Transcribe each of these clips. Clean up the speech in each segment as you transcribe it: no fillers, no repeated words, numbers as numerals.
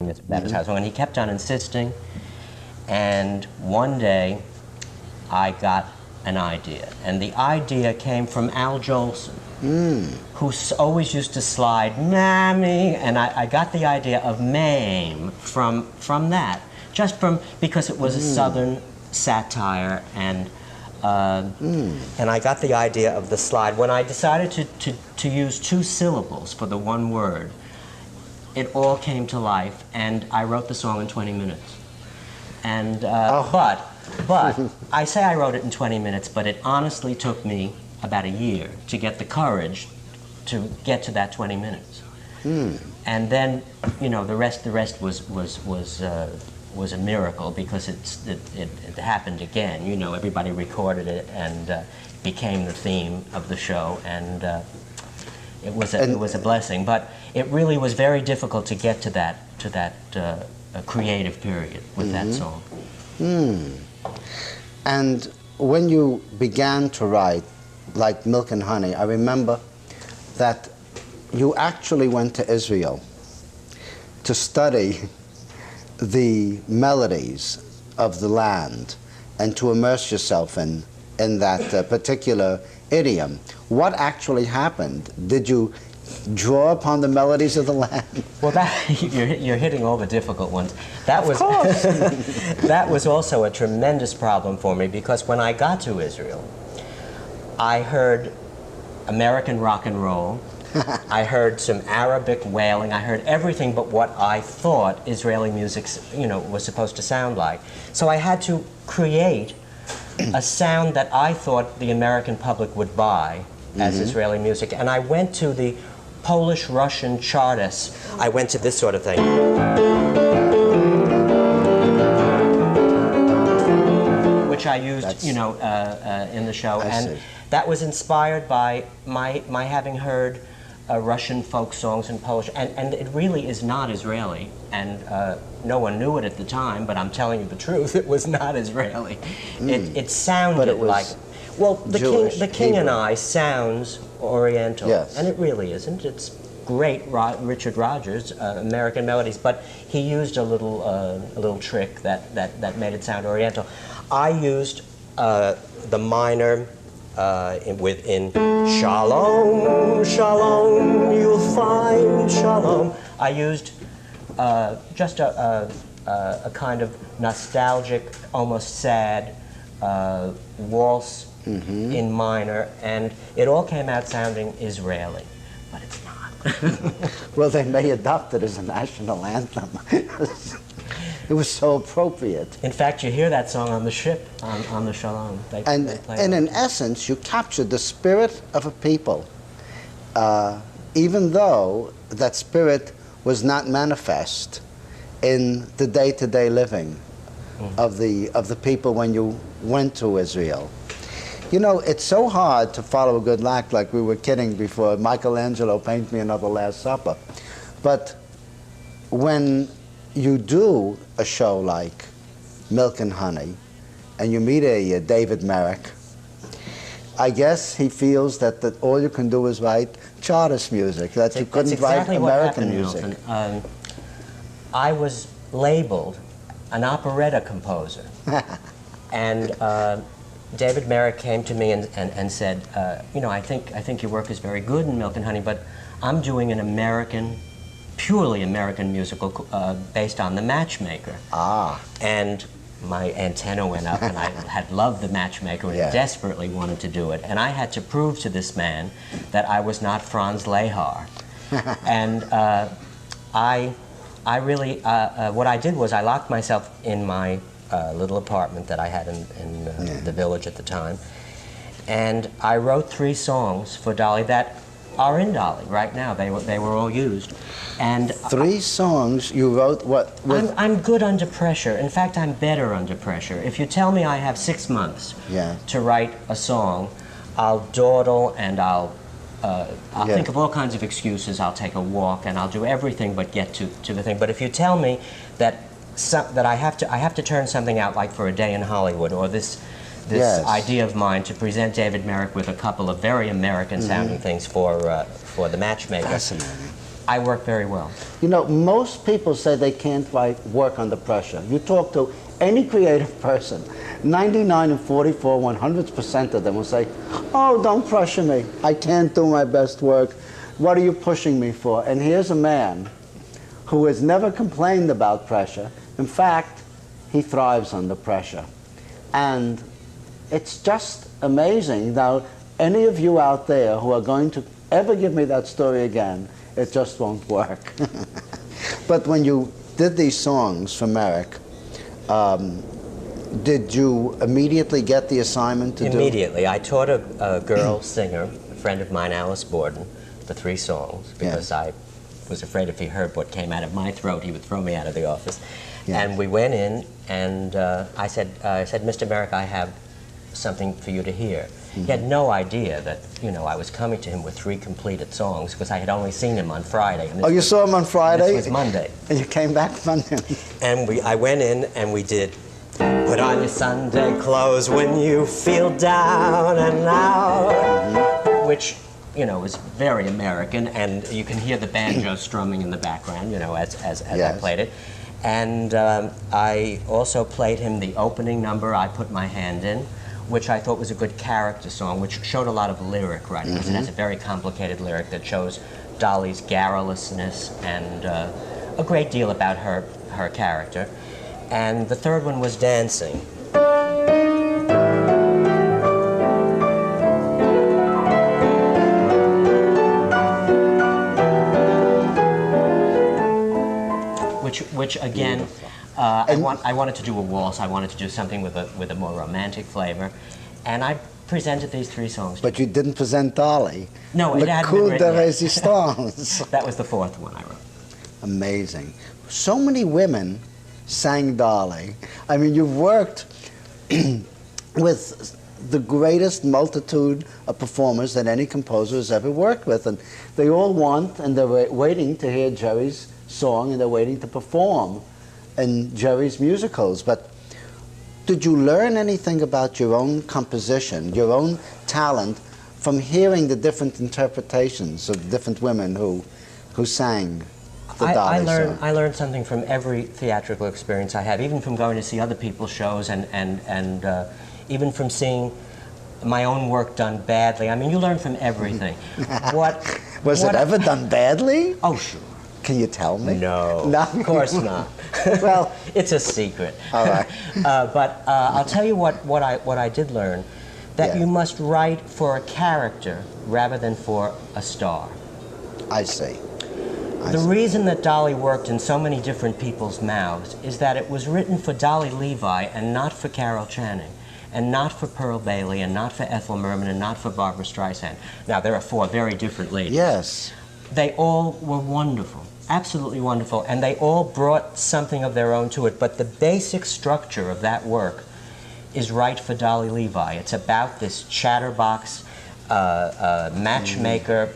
It's about his house. And he kept on insisting. And one day, I got an idea. And the idea came from Al Jolson, who always used to slide, Mammy. And I got the idea of Mame from that. Just because it was a Southern satire, and I got the idea of the slide. When I decided to use 2 syllables for the one word, it all came to life, and I wrote the song in 20 minutes. And but I say I wrote it in 20 minutes, but it honestly took me about a year to get the courage to get to that 20 minutes. And then, you know, the rest was a miracle, because it happened again. You know, everybody recorded it, and became the theme of the show, and it was a blessing. But it really was very difficult to get to that creative period with that song. And when you began to write, like Milk and Honey, I remember that you actually went to Israel to study the melodies of the land and to immerse yourself in that particular idiom. What actually happened? Did you draw upon the melodies of the land? Well, you're hitting all the difficult ones. That was that was also a tremendous problem for me, because when I got to Israel, I heard American rock and roll. I heard some Arabic wailing. I heard everything but what I thought Israeli music, you know, was supposed to sound like. So I had to create a sound that I thought the American public would buy as Israeli music. And I went to the Polish-Russian chartists. I went to this sort of thing, which I used, you know, in the show. And that was inspired by my having heard Russian folk songs in Polish, and it really is not Israeli, and no one knew it at the time, but I'm telling you the truth, it was not Israeli. It sounded but it was like, well, Jewish, the King and I sounds Oriental, yes. And it really isn't. It's great Richard Rodgers, American melodies, but he used a little trick that made it sound Oriental. I used the minor in Shalom, Shalom, you'll find Shalom. I used just a kind of nostalgic, almost sad waltz in minor, and it all came out sounding Israeli, but it's not. Well, they may adopt it as a national anthem. It was so appropriate. In fact, you hear that song on the ship, on the Shalom. They play it. In essence, you captured the spirit of a people, even though that spirit was not manifest in the day-to-day living of the people when you went to Israel. You know, it's so hard to follow a good act, like we were kidding before, Michelangelo, paint me another Last Supper. But when you do a show like Milk and Honey, and you meet a David Merrick, I guess he feels that all you can do is write chartist music, that you couldn't write American music. Milton. I was labeled an operetta composer. And David Merrick came to me and said, you know, I think your work is very good in Milk and Honey, but I'm doing an American, purely American musical based on The Matchmaker. And my antenna went up, and I had loved The Matchmaker and desperately wanted to do it. And I had to prove to this man that I was not Franz Lehar. And I really, what I did was I locked myself in my little apartment that I had in the village at the time, and I wrote 3 songs for Dolly that are in Dolly right now. They were all used. And 3 songs you wrote, what? I'm good under pressure. In fact, I'm better under pressure. If you tell me I have 6 months to write a song, I'll dawdle, and I'll think of all kinds of excuses. I'll take a walk, and I'll do everything but get to the thing. But if you tell me that I have to turn something out, like for A Day in Hollywood, or this idea of mine to present David Merrick with a couple of very American-sounding things for The Matchmaker. Fascinating. I work very well. You know, most people say they can't work under pressure. You talk to any creative person, 99 and 44, 100% of them will say, oh, don't pressure me. I can't do my best work. What are you pushing me for? And here's a man who has never complained about pressure. In fact, he thrives under pressure. And it's just amazing. Now, any of you out there who are going to ever give me that story again, it just won't work. But when you did these songs for Merrick, did you immediately get the assignment to do? Immediately. I taught a girl singer, a friend of mine, Alice Borden, the 3 songs, because I was afraid if he heard what came out of my throat, he would throw me out of the office. Yes. And we went in, and I said, Mr. Merrick, I have something for you to hear. Mm-hmm. He had no idea that, you know, I was coming to him with 3 completed songs, because I had only seen him on Friday. And you saw him on Friday? This was Monday. And you came back Monday. And I went in and we did Put On Your Sunday Clothes When You Feel Down and Out, which, you know, was very American, and you can hear the banjo strumming in the background, you know, as I played it. And I also played him the opening number, I Put My Hand In, which I thought was a good character song, which showed a lot of lyric writing, because it has a very complicated lyric that shows Dolly's garrulousness and a great deal about her character. And the third one was Dancing. Which again, I wanted to do a waltz. I wanted to do something with a more romantic flavor, and I presented these 3 songs. But you didn't present Dolly. No, it hadn't been written yet. Resistance. That was the 4th one I wrote. Amazing. So many women sang Dolly. I mean, you've worked with the greatest multitude of performers that any composer has ever worked with, and they all want, and they're waiting to hear Jerry's song, and they're waiting to perform in Jerry's musicals. But did you learn anything about your own composition, your own talent, from hearing the different interpretations of different women who sang the Dolly song? I learned something from every theatrical experience I have, even from going to see other people's shows, and even from seeing my own work done badly. I mean, you learn from everything. Was it ever done badly? Oh, sure. Can you tell me? No, of course not. Well, it's a secret. All right. But I'll tell you what I did learn, that you must write for a character rather than for a star. I see. The reason that Dolly worked in so many different people's mouths is that it was written for Dolly Levi and not for Carol Channing, and not for Pearl Bailey, and not for Ethel Merman, and not for Barbra Streisand. Now, there are 4 very different ladies. Yes. They all were wonderful. Absolutely wonderful, and they all brought something of their own to it, but the basic structure of that work is right for Dolly Levi. It's about this chatterbox, matchmaker,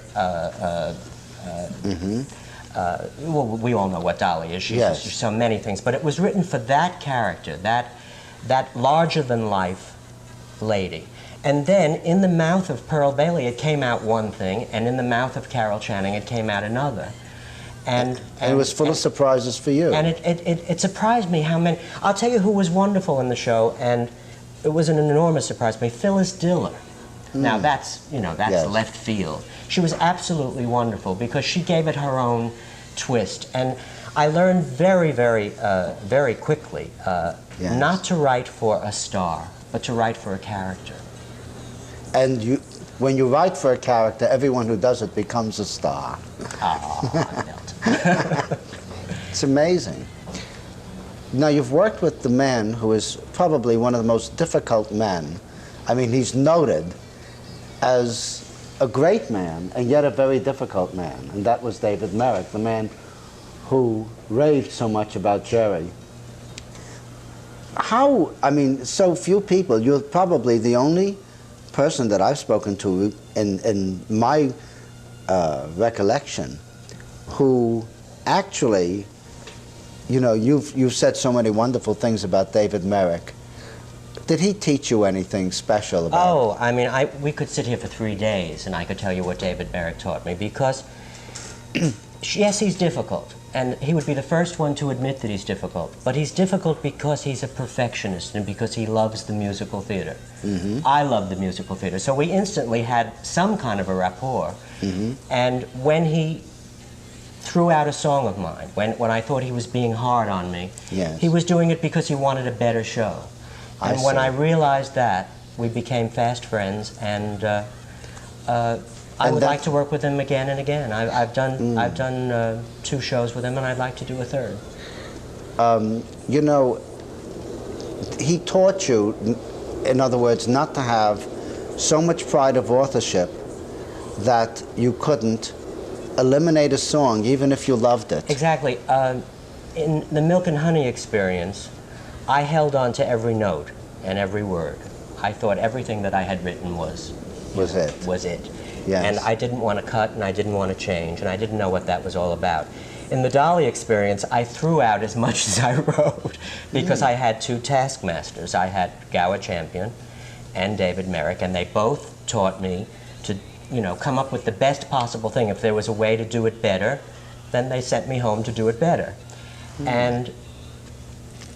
well, we all know what Dolly is. She's so many things, but it was written for that character, that larger-than-life lady. And then, in the mouth of Pearl Bailey, it came out one thing, and in the mouth of Carol Channing, it came out another. And it was full of surprises for you. And it surprised me how many. I'll tell you who was wonderful in the show, and it was an enormous surprise to me. Phyllis Diller. Now that's left field. She was absolutely wonderful because she gave it her own twist, and I learned very, very, very quickly not to write for a star, but to write for a character. And when you write for a character, everyone who does it becomes a star. It's amazing. Now, you've worked with the man who is probably one of the most difficult men. I mean, he's noted as a great man, and yet a very difficult man. And that was David Merrick, the man who raved so much about Jerry. I mean, so few people, you're probably the only person that I've spoken to in my recollection who actually, you know, you've said so many wonderful things about David Merrick. Did he teach you anything special about it? Oh, I mean, we could sit here for 3 days and I could tell you what David Merrick taught me, because Yes, he's difficult, and he would be the first one to admit that he's difficult. But he's difficult because he's a perfectionist and because he loves the musical theater. I love the musical theater, so we instantly had some kind of a rapport. And when he threw out a song of mine, when I thought he was being hard on me, Yes. he was doing it because he wanted a better show. And when see. I realized that, we became fast friends, and I would like to work with him again and again. I've done 2 shows with him, and I'd like to do a 3rd. You know, he taught you, in other words, not to have so much pride of authorship that you couldn't eliminate a song even if you loved it. Exactly. In the Milk and Honey experience, I held on to every note and every word. I thought everything that I had written was it. Yes. And I didn't want to cut, and I didn't want to change, and I didn't know what that was all about. In the Dolly experience, I threw out as much as I wrote because I had 2 taskmasters. I had Gower Champion and David Merrick, and they both taught me to, come up with the best possible thing. If there was a way to do it better, then they sent me home to do it better. And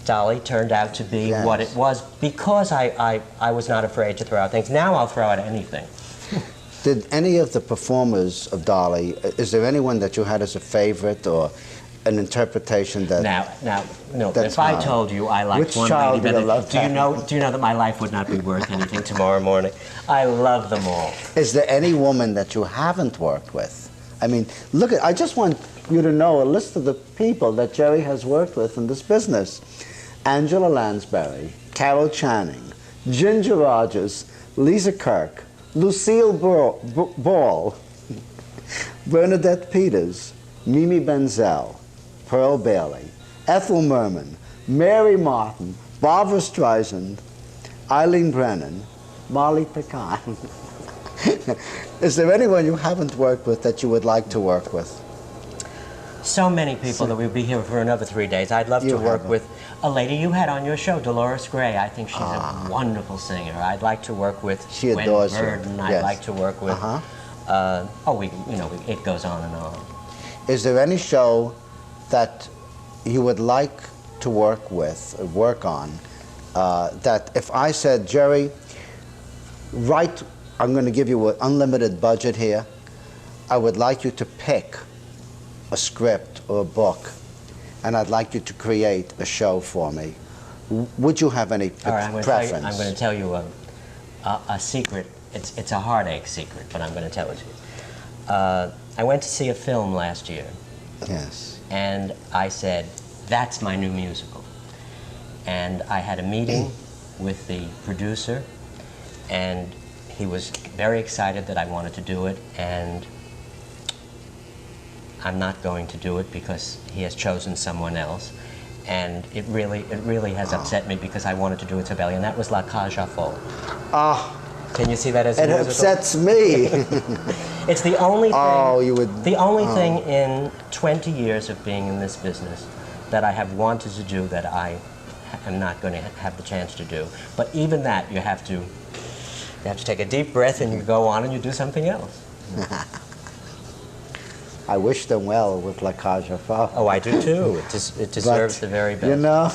Dolly turned out to be what it was because I was not afraid to throw out things. Now I'll throw out anything. Did any of the performers of Dolly, is there anyone that you had as a favorite or an interpretation that... Now, no, that's if I hard. told you I liked Which one child lady do you better, love do you know that my life would not be worth anything tomorrow morning? I love them all. Is there any woman that you haven't worked with? I mean, look at, I just want you to know a list of the people that Jerry has worked with in this business. Angela Lansbury, Carol Channing, Ginger Rogers, Lisa Kirk, Lucille Ball, Bernadette Peters, Mimi Benzel, Pearl Bailey, Ethel Merman, Mary Martin, Barbara Streisand, Eileen Brennan, Molly Picon. Is there anyone you haven't worked with that you would like to work with? So many people that we'll be here for another 3 days. I'd love to work with a lady you had on your show, Dolores Gray. I think she's a wonderful singer. I'd like to work with She Gwen adores Verdon. you. I'd Yes. like to work with. It goes on and on. Is there any show that you would like to work with, or work on, that if I said, Jerry, I'm going to give you an unlimited budget here, I would like you to pick a script or a book, and I'd like you to create a show for me. Would you have any preference? I'm going to tell you a secret. It's a heartache secret, but I'm going to tell it to you. I went to see a film last year. Yes. And I said, that's my new musical. And I had a meeting with the producer, and he was very excited that I wanted to do it, and I'm not going to do it because he has chosen someone else. And it really has upset me because I wanted to do it so badly, and that was La Cage aux Folles. Can you see that as a musical? It upsets me. It's the only thing. Oh, you would. The only thing in 20 years of being in this business that I have wanted to do that I am not going to have the chance to do. But even that, you have to take a deep breath and you go on and you do something else. I wish them well with La Cage aux Folles. Oh, I do too. It deserves the very best. You know.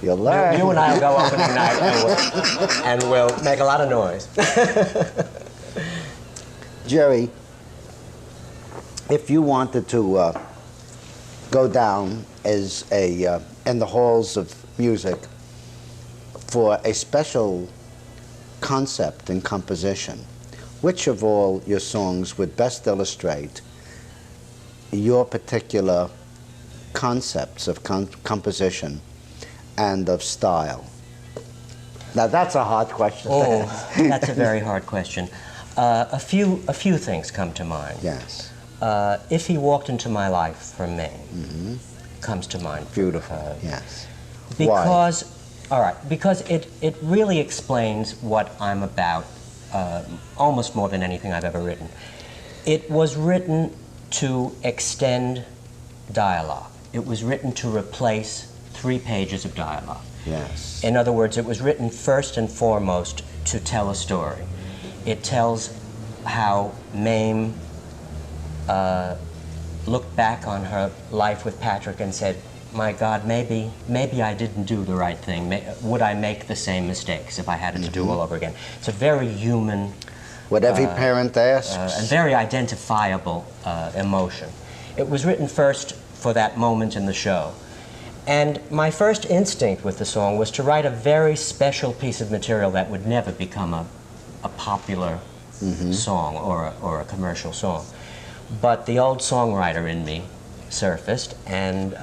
You'll learn. You and I will go opening night and we'll make a lot of noise. Jerry, if you wanted to go down as in the halls of music for a special concept and composition, which of all your songs would best illustrate your particular concepts of composition and of style? Now that's a hard question. Oh, that's a very hard question. A few things come to mind. Yes. If he walked into my life from Mame, comes to mind. Beautiful. Yes. Because, all right, because it really explains what I'm about, almost more than anything I've ever written. It was written to extend dialogue. It was written to replace 3 pages of dialogue. Yes. In other words, it was written first and foremost to tell a story. It tells how Mame looked back on her life with Patrick and said, my God, maybe I didn't do the right thing. Would I make the same mistakes if I had it to do all over again? It's a very human, what every parent asks. and very identifiable emotion. It was written first for that moment in the show. And my first instinct with the song was to write a very special piece of material that would never become a popular song or a commercial song. But the old songwriter in me surfaced, and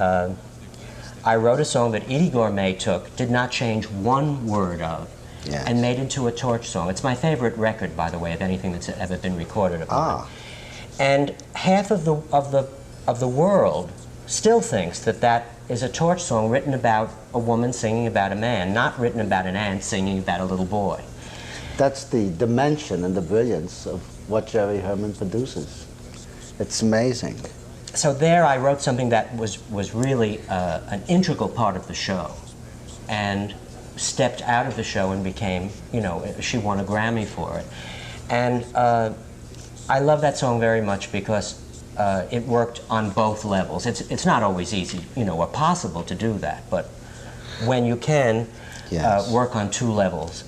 I wrote a song that Edie Gourmet took, did not change one word of, Yes. and made into a torch song. It's my favorite record, by the way, of anything that's ever been recorded about it. And half of the world still thinks that that is a torch song written about a woman singing about a man, not written about an ant singing about a little boy. That's the dimension and the brilliance of what Jerry Herman produces. It's amazing. So there I wrote something that was really an integral part of the show, and stepped out of the show and became, you know, she won a Grammy for it. And I love that song very much because it worked on both levels. It's not always easy, you know, or possible to do that, but when you can work on two levels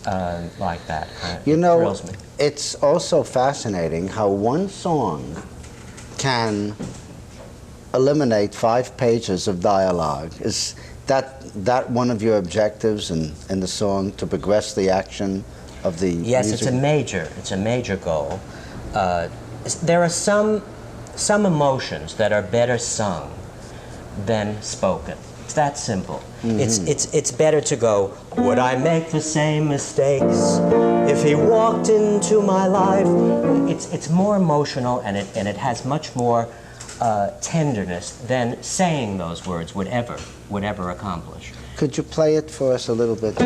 like that, you it know, thrills me. it's also fascinating how one song can eliminate 5 pages of dialogue. Is that one of your objectives in the song, to progress the action of the Yes, music? it's a major goal. There are some emotions that are better sung than spoken. It's that simple. It's better to go, would I make the same mistakes if he walked into my life? It's more emotional, and it has much more tenderness than saying those words would ever accomplish. Could you play it for us a little bit?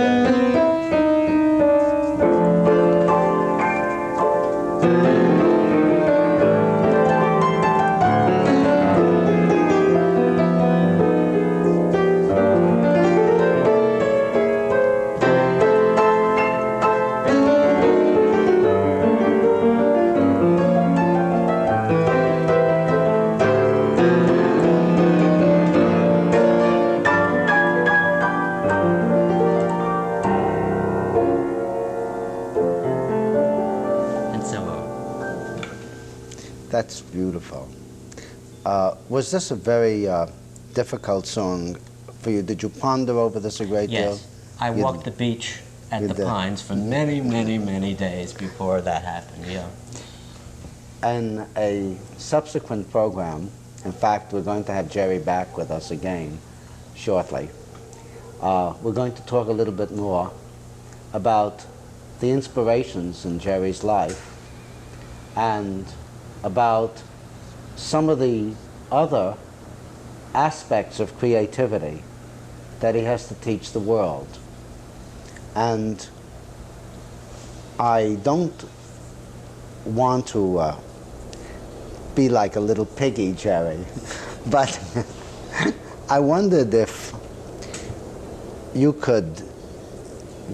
That's beautiful. Was this a very difficult song for you? Did you ponder over this a great deal? Yes, I walked the beach at the Pines for many, many, many days before that happened, yeah. And a subsequent program, in fact, we're going to have Jerry back with us again shortly. We're going to talk a little bit more about the inspirations in Jerry's life and about some of the other aspects of creativity that he has to teach the world. And I don't want to be like a little piggy, Jerry, but I wondered if you could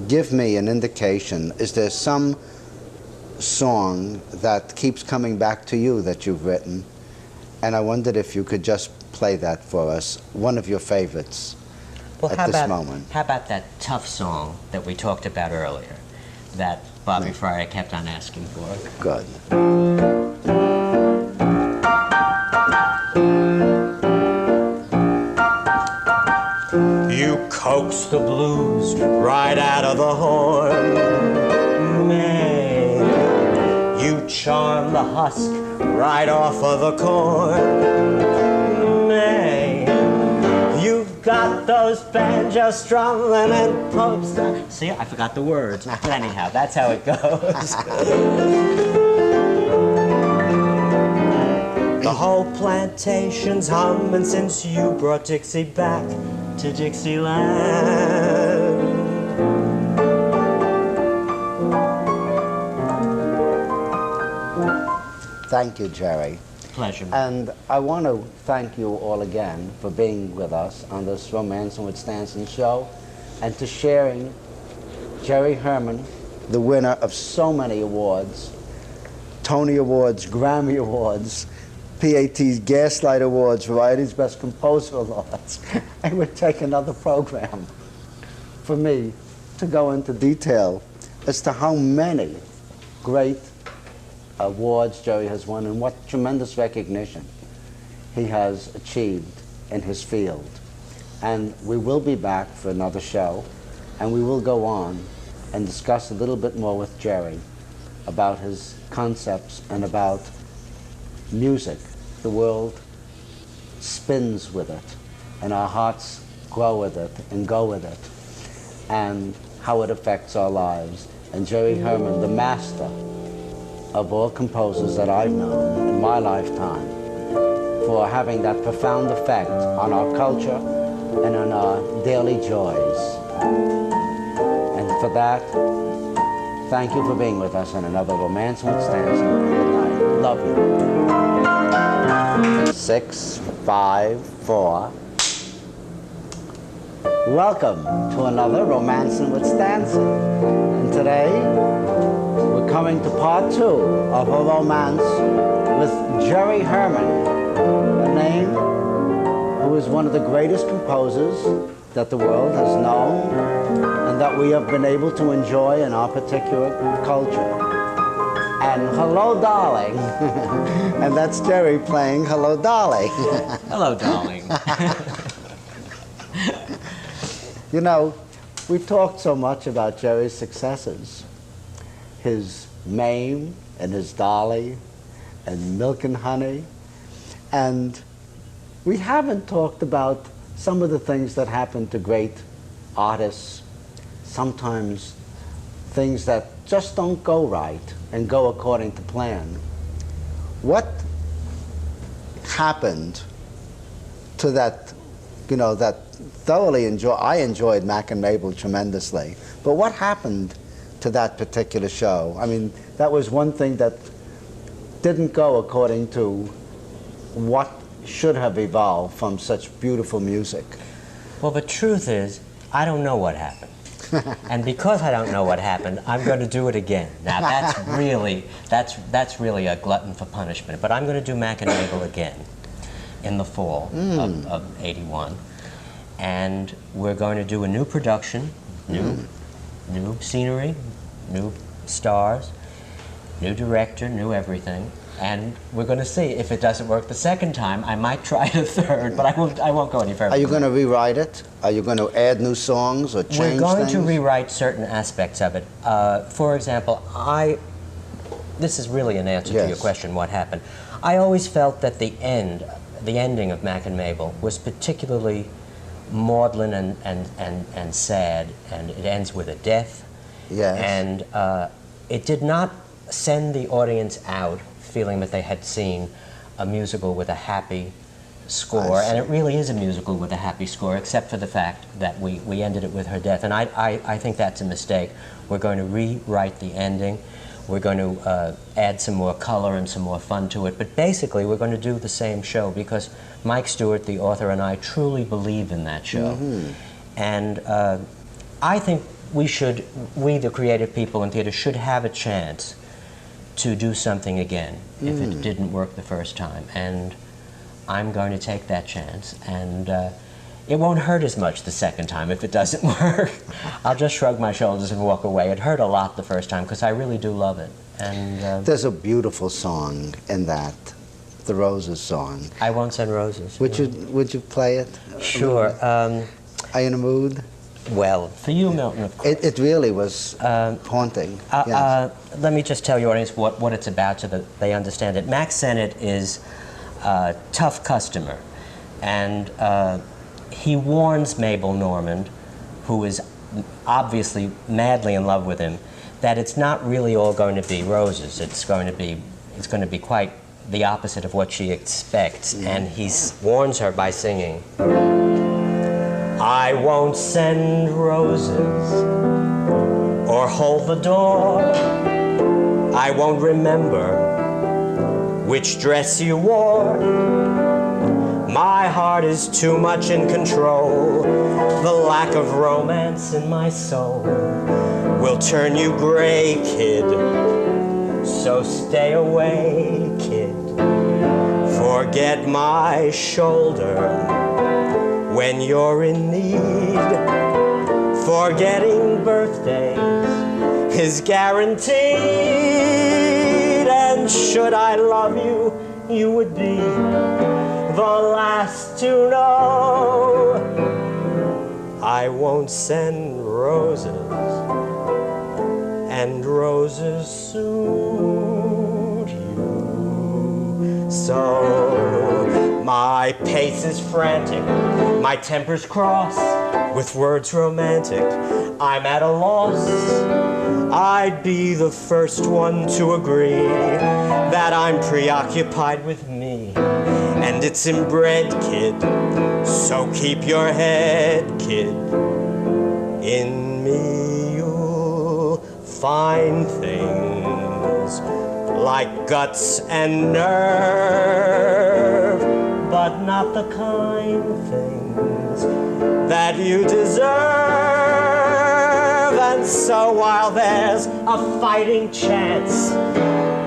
give me an indication. Is there some song that keeps coming back to you that you've written? And I wondered if you could just play that for us, one of your favorites at this moment. How about that tough song that we talked about earlier, that Bobby Fryer kept on asking for? Good. You coax the blues right out of the horn, Mame. You charm the husk right off of the corn, Mame. You've got those banjo strumming and popes. See, I forgot the words. But anyhow, that's how it goes. The whole plantation's humming since you brought Dixie back to Dixieland. Thank you, Jerry. Pleasure. And I want to thank you all again for being with us on this Romancin with Stanson show, and to sharing Jerry Herman, the winner of so many awards, Tony Awards, Grammy Awards, PAT's Gaslight Awards, Variety's Best Composer Awards. It would take another program for me to go into detail as to how many great awards Jerry has won and what tremendous recognition he has achieved in his field. And we will be back for another show, and we will go on and discuss a little bit more with Jerry about his concepts and about music. The world spins with it, and our hearts grow with it and go with it, and how it affects our lives. And Jerry Herman, the master of all composers that I've known in my lifetime, for having that profound effect on our culture and on our daily joys. And for that, thank you for being with us on another Romancin with Stanson. Good night. Love you. 6, 5, 4. Welcome to another Romancin with Stanson. And today, we're coming to part 2 of a romance with Jerry Herman, a name who is one of the greatest composers that the world has known and that we have been able to enjoy in our particular culture. And Hello Dolly. And that's Jerry playing Hello Dolly. Hello, darling. You know, we talked so much about Jerry's successes, his Mame and his Dolly and Milk and Honey, and we haven't talked about some of the things that happen to great artists, sometimes things that just don't go right and go according to plan. What happened to that, you know, that I enjoyed Mack and Mabel tremendously, but what happened to that particular show? I mean, that was one thing that didn't go according to what should have evolved from such beautiful music. Well, the truth is, I don't know what happened. And because I don't know what happened, I'm going to do it again. Now, that's really a glutton for punishment. But I'm going to do Mack and Mabel again in the fall of '81. And we're going to do a new production, new scenery, new stars, new director, new everything. And we're going to see if it doesn't work the second time. I might try it a third, but I won't go any further. Are you going to rewrite it? Are you going to add new songs or change things? We're going to rewrite certain aspects of it. For example, this is really an answer to your question, what happened. I always felt that the ending of Mack and Mabel was particularly maudlin and sad, and it ends with a death. Yes. And it did not send the audience out feeling that they had seen a musical with a happy score, and it really is a musical with a happy score, except for the fact that we ended it with her death, and I think that's a mistake. We're going to rewrite the ending. We're going to add some more color and some more fun to it, but basically we're going to do the same show because Mike Stewart, the author, and I truly believe in that show. And I think we, the creative people in theater, should have a chance to do something again if it didn't work the first time. And I'm going to take that chance, and it won't hurt as much the second time if it doesn't work. I'll just shrug my shoulders and walk away. It hurt a lot the first time because I really do love it. And there's a beautiful song in that, the Roses song. I Won't Send Roses. Would you play it? Sure. Are you in a mood? Well, for you, Milton, of course. It really was haunting. Yes. Let me just tell your audience what it's about so that they understand it. Max Sennett is a tough customer, and he warns Mabel Normand, who is obviously madly in love with him, that it's not really all going to be roses. It's going to be quite the opposite of what she expects. And he warns her by singing, I won't send roses or hold the door. I won't remember which dress you wore. My heart is too much in control. The lack of romance in my soul will turn you gray, kid. So stay away, kid, for forget my shoulder when you're in need. Forgetting birthdays is guaranteed, and should I love you, you would be the last to know. I won't send roses, and roses suit you so. My pace is frantic, my temper's cross, with words romantic I'm at a loss. I'd be the first one to agree that I'm preoccupied with me, and it's inbred, kid, so keep your head, kid. In me you'll find things like guts and nerve, but not the kind things that you deserve. And so while there's a fighting chance,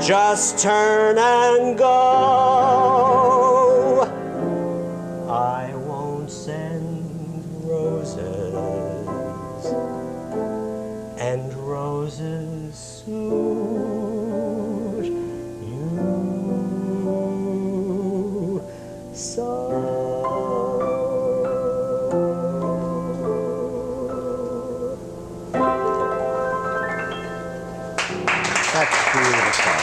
just turn and go. I won't send roses, and roses suit you so. That's beautiful.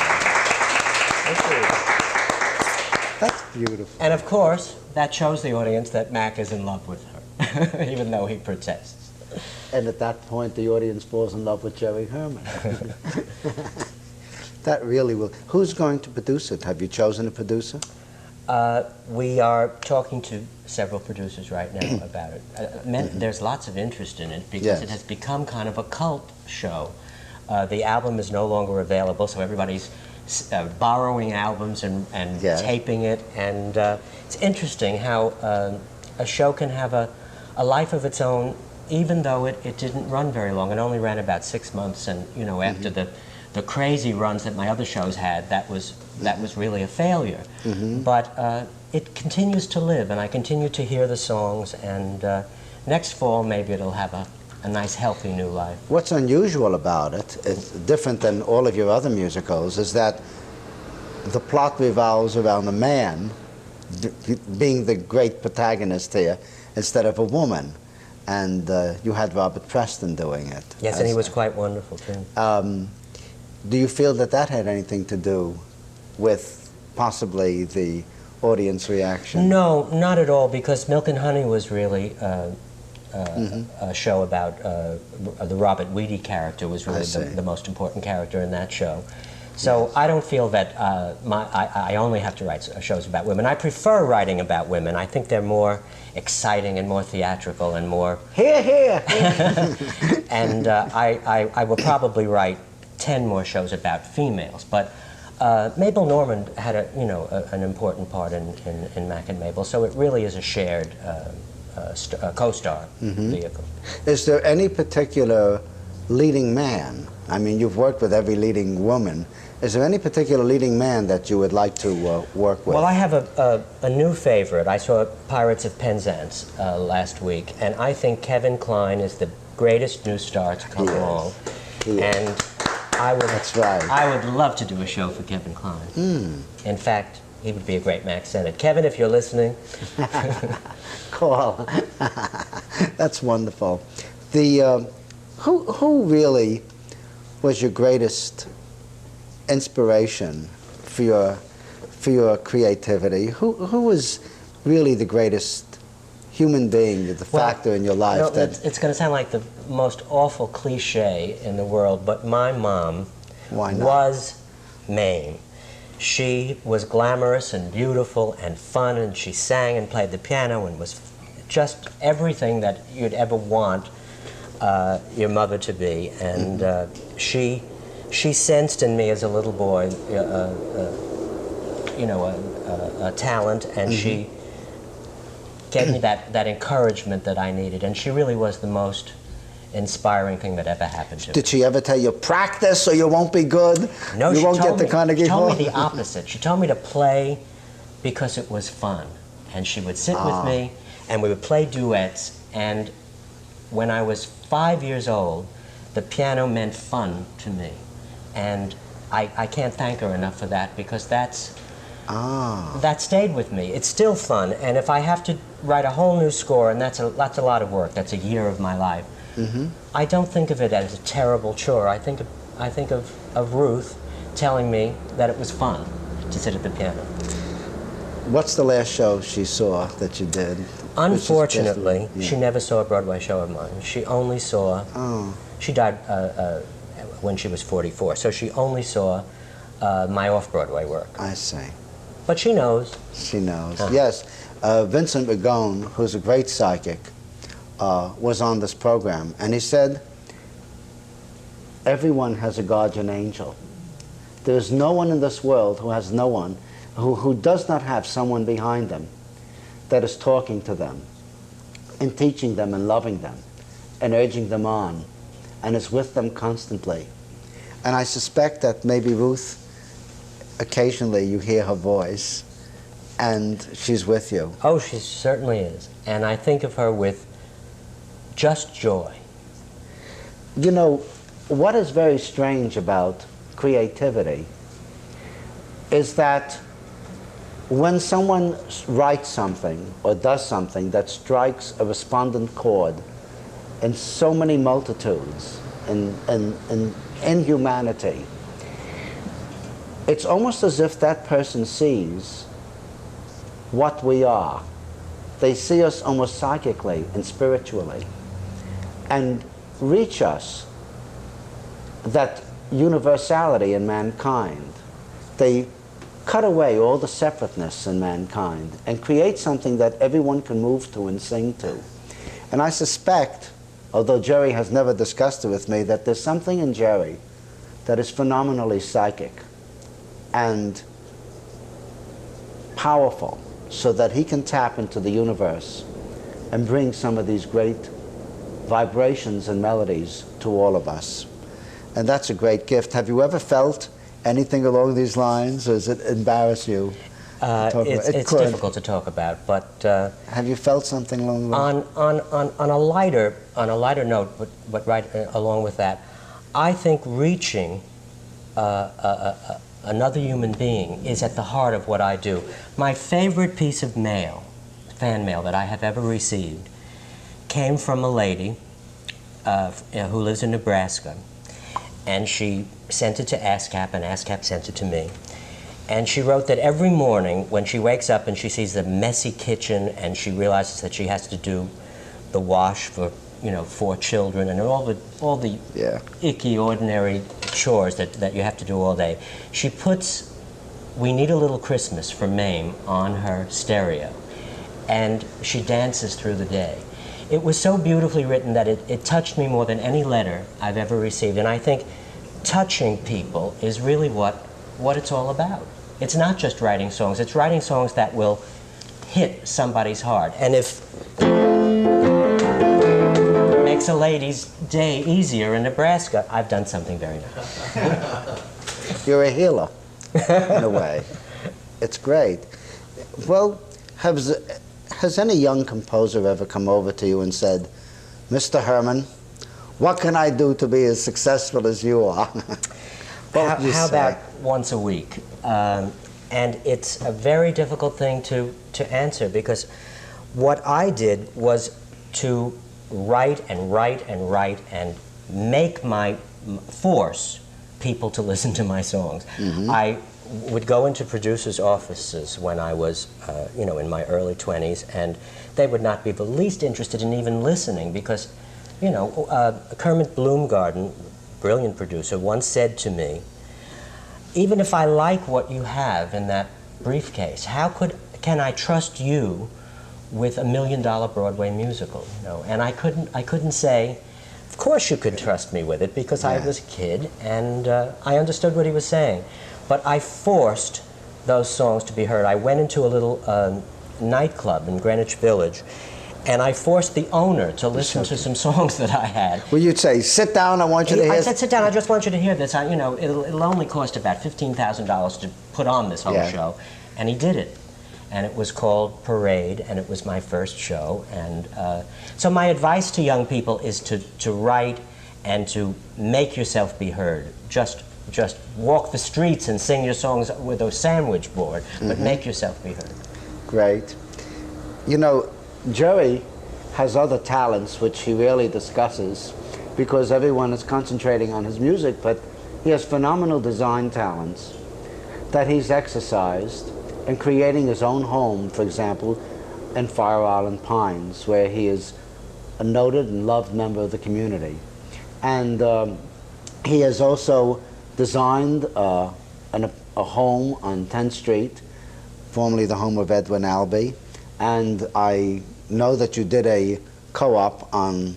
That's beautiful. And of course, that shows the audience that Mack is in love with her, even though he protests. And at that point, the audience falls in love with Jerry Herman. That really will. Who's going to produce it? Have you chosen a producer? We are talking to several producers right now about it. There's lots of interest in it because Yes. it has become kind of a cult show. The album is no longer available, so everybody's borrowing albums and Yes. taping it. And it's interesting how a show can have a life of its own, even though it didn't run very long. It only ran about 6 months, and you know, after the crazy runs that my other shows had, that was really a failure. But it continues to live, and I continue to hear the songs, and next fall maybe it'll have a nice, healthy new life. What's unusual about it, it's different than all of your other musicals, is that the plot revolves around a man being the great protagonist here instead of a woman. And you had Robert Preston doing it. Yes, and he was quite wonderful too. Do you feel that that had anything to do with possibly the audience reaction? No, not at all, because Milk and Honey was really a show about the Robert Weedy character was really the most important character in that show. So I don't feel that I only have to write shows about women. I prefer writing about women. I think they're more exciting and more theatrical and more... Hear, hear! And I will probably write 10 more shows about females. But Mabel Normand had an important part in Mack and Mabel, so it really is a shared co-star vehicle. Is there any particular leading man? I mean, you've worked with every leading woman. Is there any particular leading man that you would like to work with? Well, I have a new favorite. I saw Pirates of Penzance last week, and I think Kevin Kline is the greatest new star to come along. And That's right. I would love to do a show for Kevin Kline. In fact, he would be a great Mack Sennett. Kevin, if you're listening. Cool. That's wonderful. The who really was your greatest inspiration for your creativity? Who was really the greatest human being, the factor in your life? It's going to sound like the most awful cliche in the world, but my mom was Mame. She was glamorous and beautiful and fun, and she sang and played the piano and was just everything that you'd ever want your mother to be. And she sensed in me as a little boy, a talent, and she gave me that encouragement that I needed. And she really was the most inspiring thing that ever happened to me. Did she ever tell you, practice or you won't be good? No, you won't get the Carnegie Hall? She told me the opposite. She told me to play because it was fun. And she would sit with me, and we would play duets. And when I was 5 years old, the piano meant fun to me. And I can't thank her enough for that, because that stayed with me. It's still fun. And if I have to write a whole new score, and that's a lot of work, that's a year of my life, I don't think of it as a terrible chore. I think of Ruth telling me that it was fun to sit at the piano. What's the last show she saw that you did? Unfortunately, she never saw a Broadway show of mine. She only saw, she died when she was 44, so she only saw my off-Broadway work. I see. But she knows. She knows, yes. Vincent McGone, who's a great psychic, was on this program, and he said, everyone has a guardian angel. There's no one in this world who has no one, who does not have someone behind them that is talking to them and teaching them and loving them and urging them on and is with them constantly. And I suspect that maybe Ruth, occasionally you hear her voice and she's with you. Oh, she certainly is. And I think of her with just joy. You know, what is very strange about creativity is that when someone writes something or does something that strikes a respondent chord in so many multitudes in humanity, it's almost as if that person sees what we are. They see us almost psychically and spiritually and reach us that universality in mankind. They cut away all the separateness in mankind and create something that everyone can move to and sing to. And I suspect, although Jerry has never discussed it with me, that there's something in Jerry that is phenomenally psychic and powerful, so that he can tap into the universe and bring some of these great vibrations and melodies to all of us. And that's a great gift. Have you ever felt anything along these lines, or does it embarrass you? It's difficult to talk about, but have you felt something along the lines? On a lighter note, but right along with that, I think reaching another human being is at the heart of what I do. My favorite piece of mail, fan mail that I have ever received, came from a lady who lives in Nebraska, and she sent it to ASCAP, and ASCAP sent it to me. And she wrote that every morning when she wakes up and she sees the messy kitchen and she realizes that she has to do the wash for 4 children and all the icky, ordinary chores that you have to do all day, she puts "We Need a Little Christmas" from Mame on her stereo, and she dances through the day. It was so beautifully written that it touched me more than any letter I've ever received, and I think touching people is really what it's all about. It's not just writing songs, it's writing songs that will hit somebody's heart. And if it makes a lady's day easier in Nebraska, I've done something very nice. You're a healer, in a way. It's great. Well, has any young composer ever come over to you and said, "Mr. Herman, what can I do to be as successful as you are?" How about once a week? And it's a very difficult thing to answer, because what I did was to write and write and write and force people to listen to my songs. I would go into producers' offices when I was, in my early 20s, and they would not be the least interested in even listening, because, Kermit Bloomgarden, brilliant producer, once said to me, "Even if I like what you have in that briefcase, can I trust you with $1 million Broadway musical?" And I couldn't say, "Of course you could trust me with it," because I was a kid and I understood what he was saying. But I forced those songs to be heard. I went into a little nightclub in Greenwich Village, and I forced the owner to listen to some songs that I had. Well, you'd say, "Sit down, I want you to hear." I said, "Sit down, I just want you to hear this. It'll only cost about $15,000 to put on this whole show." And he did it. and it was called Parade, and it was my first show. And so my advice to young people is to write and to make yourself be heard. Just walk the streets and sing your songs with a sandwich board, but make yourself be heard. Great. You know, Jerry has other talents which he rarely discusses because everyone is concentrating on his music, but he has phenomenal design talents that he's exercised in creating his own home, for example, in Fire Island Pines, where he is a noted and loved member of the community. And he has also designed a home on 10th Street, formerly the home of Edwin Albee, and I know that you did a co-op on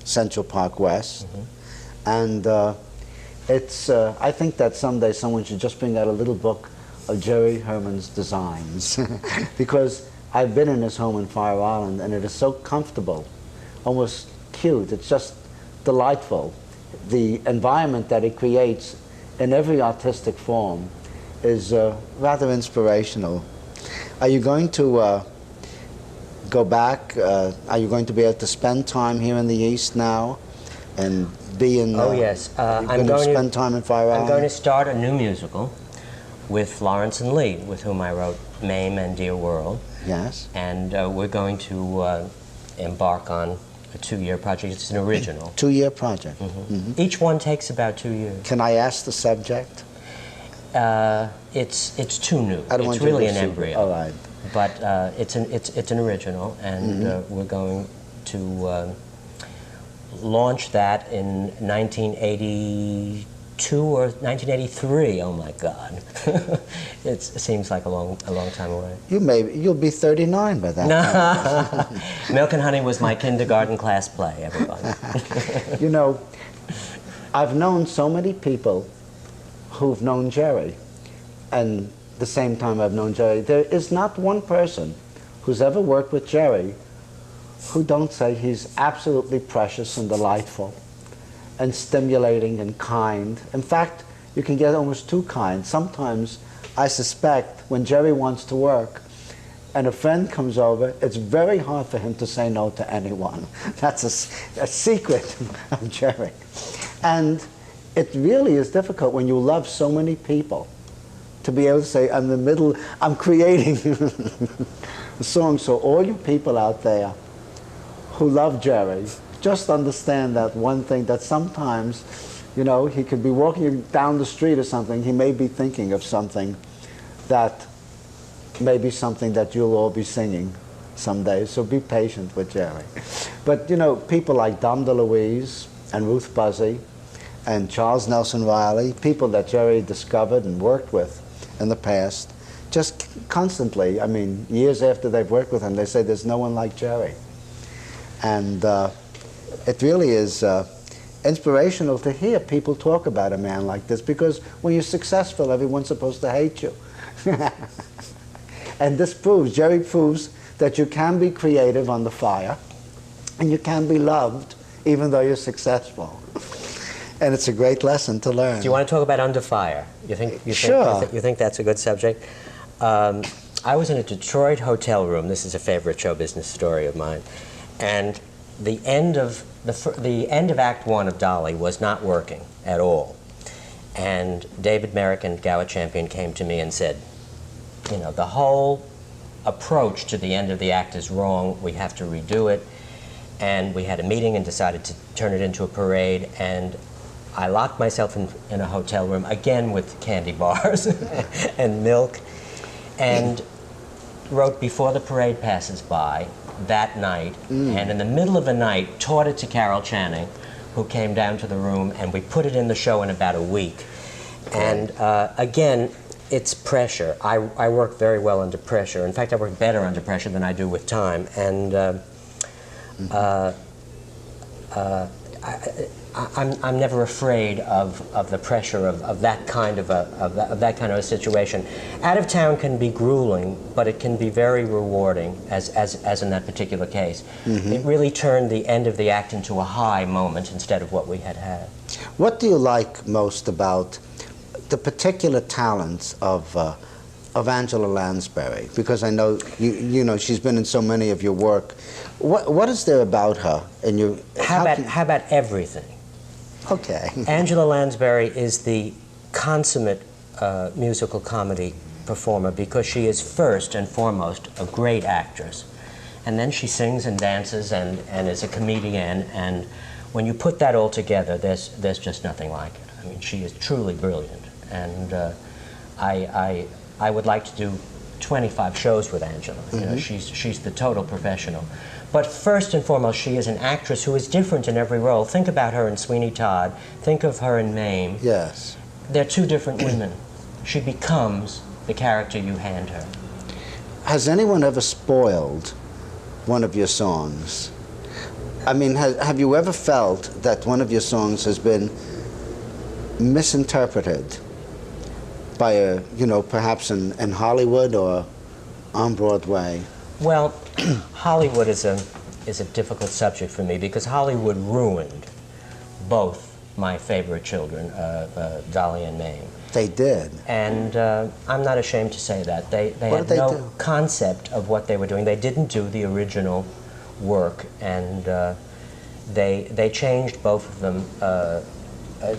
Central Park West, and it's. I think that someday someone should just bring out a little book of Jerry Herman's designs, because I've been in his home in Fire Island, and it is so comfortable, almost cute. It's just delightful. The environment that he creates in every artistic form is rather inspirational. Are you going to go back? Are you going to be able to spend time here in the East now and be in... oh, yes. I'm going to spend time in Fire Island? I'm going to start a new musical with Lawrence and Lee, with whom I wrote Mame and Dear World. Yes. And we're going to embark on a 2-year project. It's an original. 2-year project. Each one takes about 2 years. Can I ask the subject? It's too new. I don't want it's you to really an assume. embryo. All right. But it's an original, and we're going to launch that in 1982 or 1983. Oh my God, it seems like a long time away. You'll be 39 by that time. Milk and Honey was my kindergarten class play, everybody. You know, I've known so many people who've known Jerry, and the same time I've known Jerry, there is not one person who's ever worked with Jerry who don't say he's absolutely precious and delightful and stimulating and kind. In fact, you can get almost too kind. Sometimes I suspect when Jerry wants to work and a friend comes over, it's very hard for him to say no to anyone. That's a secret of Jerry. And it really is difficult when you love so many people to be able to say, I'm creating a song. So all you people out there who love Jerry, just understand that one thing, that sometimes, you know, he could be walking down the street or something, he may be thinking of something that may be something that you'll all be singing someday. So be patient with Jerry. But, you know, people like Dom DeLuise and Ruth Buzzy and Charles Nelson Riley, people that Jerry discovered and worked with in the past, just constantly, I mean, years after they've worked with him, they say there's no one like Jerry. And it really is inspirational to hear people talk about a man like this, because when you're successful, everyone's supposed to hate you. And this proves, Jerry proves, that you can be creative on the fire, and you can be loved even though you're successful. And it's a great lesson to learn. Do you want to talk about Under Fire? Sure. You think that's a good subject? I was in a Detroit hotel room. This is a favorite show business story of mine. And the end of Act One of Dolly was not working at all. And David Merrick and Gower Champion came to me and said, you know, the whole approach to the end of the act is wrong. We have to redo it. And we had a meeting and decided to turn it into a parade. And I locked myself in a hotel room, again with candy bars and milk, and wrote Before the Parade Passes By that night, and in the middle of the night taught it to Carol Channing, who came down to the room, and we put it in the show in about a week. And again, it's pressure. I work very well under pressure. In fact, I work better under pressure than I do with time. And I'm never afraid of the pressure of that kind of a situation. Out of town can be grueling, but it can be very rewarding, as in that particular case. It really turned the end of the act into a high moment instead of what we had had. What do you like most about the particular talents of of Angela Lansbury? Because I know you know she's been in so many of your work. What is there about her in your? How about everything? Okay. Angela Lansbury is the consummate musical comedy performer because she is first and foremost a great actress. And then she sings and dances and is a comedian, and when you put that all together, there's just nothing like it. I mean, she is truly brilliant, and I would like to do 25 shows with Angela. You know, she's the total professional. But first and foremost, she is an actress who is different in every role. Think about her in Sweeney Todd. Think of her in Mame. Yes. They're two different women. She becomes the character you hand her. Has anyone ever spoiled one of your songs? I mean, have you ever felt that one of your songs has been misinterpreted by a, you know, perhaps in Hollywood or on Broadway? Well, Hollywood is a difficult subject for me because Hollywood ruined both my favorite children, Dolly and Mame. They did. And I'm not ashamed to say that. They had no concept of what they were doing. They didn't do the original work, and they changed both of them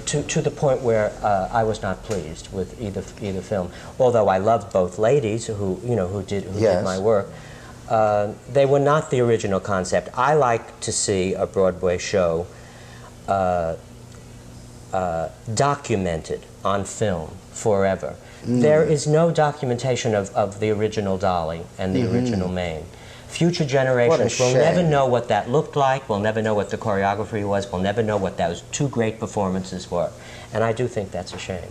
to the point where I was not pleased with either film. Although I loved both ladies who did my work. They were not the original concept. I like to see a Broadway show documented on film forever. There is no documentation of the original Dolly and the original Mame. Future generations will never know what that looked like, will never know what the choreography was, will never know what those two great performances were. And I do think that's a shame.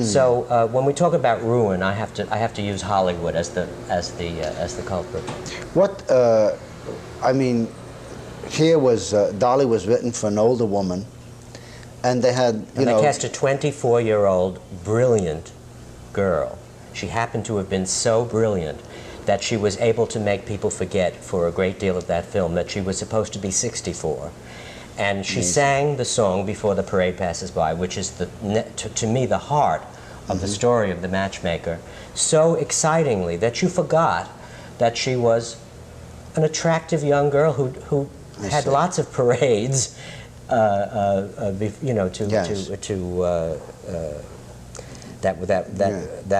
So when we talk about ruin, I have to use Hollywood as the culprit. What I mean, here was Dolly was written for an older woman, and they had they cast a 24-year-old brilliant girl. She happened to have been so brilliant that she was able to make people forget for a great deal of that film that she was supposed to be 64. And she sang the song Before the Parade Passes By, which is, to me, the heart of the story of the matchmaker, so excitingly that you forgot that she was an attractive young girl who had lots of parades, that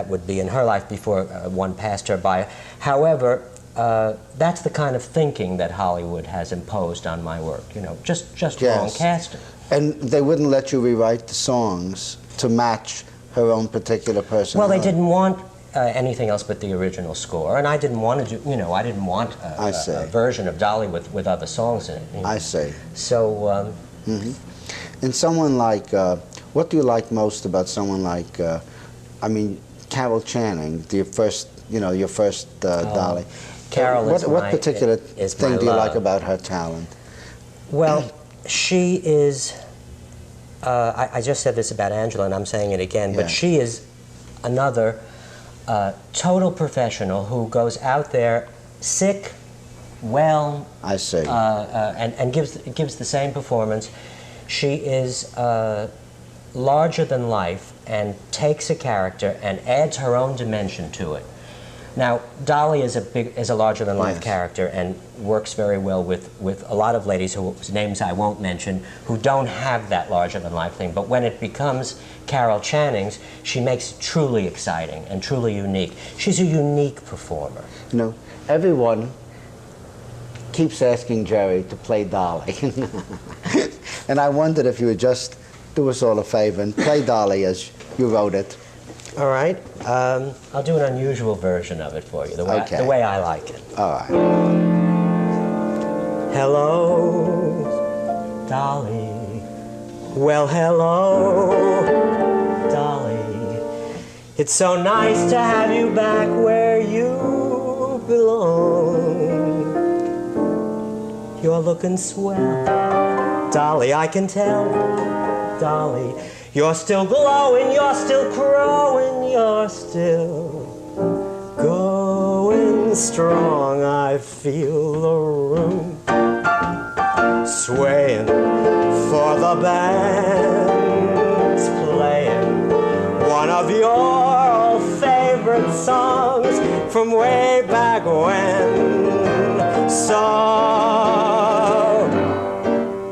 would be in her life before one passed her by. However, that's the kind of thinking that Hollywood has imposed on my work. You know, just wrong casting. And they wouldn't let you rewrite the songs to match her own particular personality. Well, they didn't want anything else but the original score, and I didn't want to do. I didn't want a version of Dolly with other songs in it. You know? I see. So. And someone like, what do you like most about someone like, I mean, Carol Channing, your first Dolly? Carol what particular thing do you like about her talent? Well, she is, I just said this about Angela, and I'm saying it again, but she is another total professional who goes out there sick, well, I see. and gives the same performance. She is larger than life and takes a character and adds her own dimension to it. Now, Dolly is a larger than life character and works very well with a lot of ladies whose names I won't mention who don't have that larger than life thing. But when it becomes Carol Channing's, she makes it truly exciting and truly unique. She's a unique performer. You know, everyone keeps asking Jerry to play Dolly. And I wondered if you would just do us all a favor and play Dolly as you wrote it. All right. I'll do an unusual version of it for you, the way I like it. All right. Hello, Dolly. Well, hello, Dolly. It's so nice to have you back where you belong. You're looking swell, Dolly, I can tell. Dolly, you're still glowing, you're still growing, you're still going strong. I feel the room swaying for the band's playing one of your old favorite songs. from way back when. So,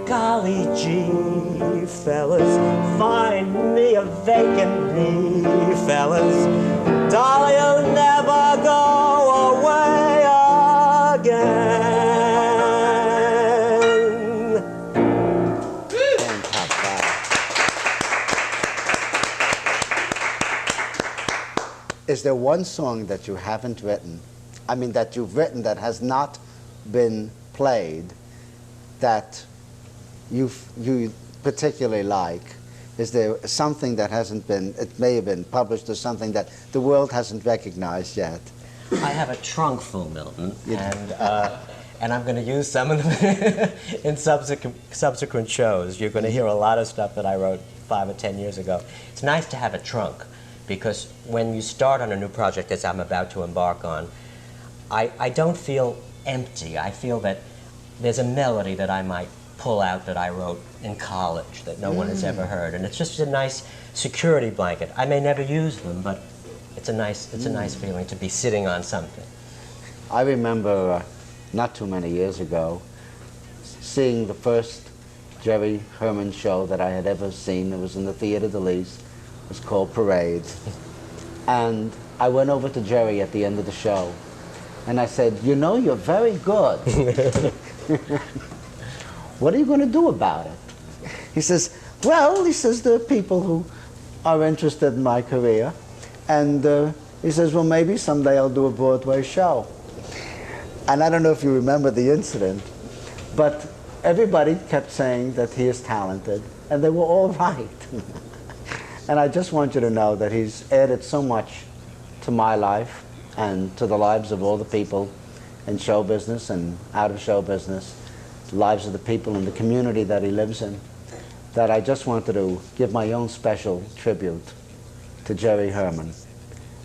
golly gee, fellas, find me a vacant bee, fellas. Dolly will never go away again. Is there one song that you haven't written, I mean that you've written that has not been played, that you particularly like? Is there something that hasn't been, it may have been published or something that the world hasn't recognized yet? I have a trunk full, Milton, and I'm going to use some of them in subsequent shows. You're going to hear a lot of stuff that I wrote 5 or 10 years ago. It's nice to have a trunk, because when you start on a new project, as I'm about to embark on, I don't feel empty. I feel that there's a melody that I might pull out that I wrote in college that no one has ever heard, and it's just a nice security blanket. I may never use them, but it's a nice feeling to be sitting on something. I remember not too many years ago seeing the first Jerry Herman show that I had ever seen. It was in the Theater de Lys. It was called Parade. And I went over to Jerry at the end of the show and I said, you know, you're very good. What are you going to do about it? He says, well, he says, there are people who are interested in my career. And he says, well, maybe someday I'll do a Broadway show. And I don't know if you remember the incident, but everybody kept saying that he is talented, and they were all right. And I just want you to know that he's added so much to my life and to the lives of all the people in show business and out of show business, the lives of the people in the community that he lives in, that I just wanted to give my own special tribute to Jerry Herman.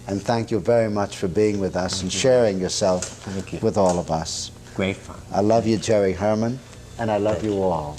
And thank you very much for being with us and sharing yourself with all of us. Great fun. I love you, Jerry Herman, and I love you all.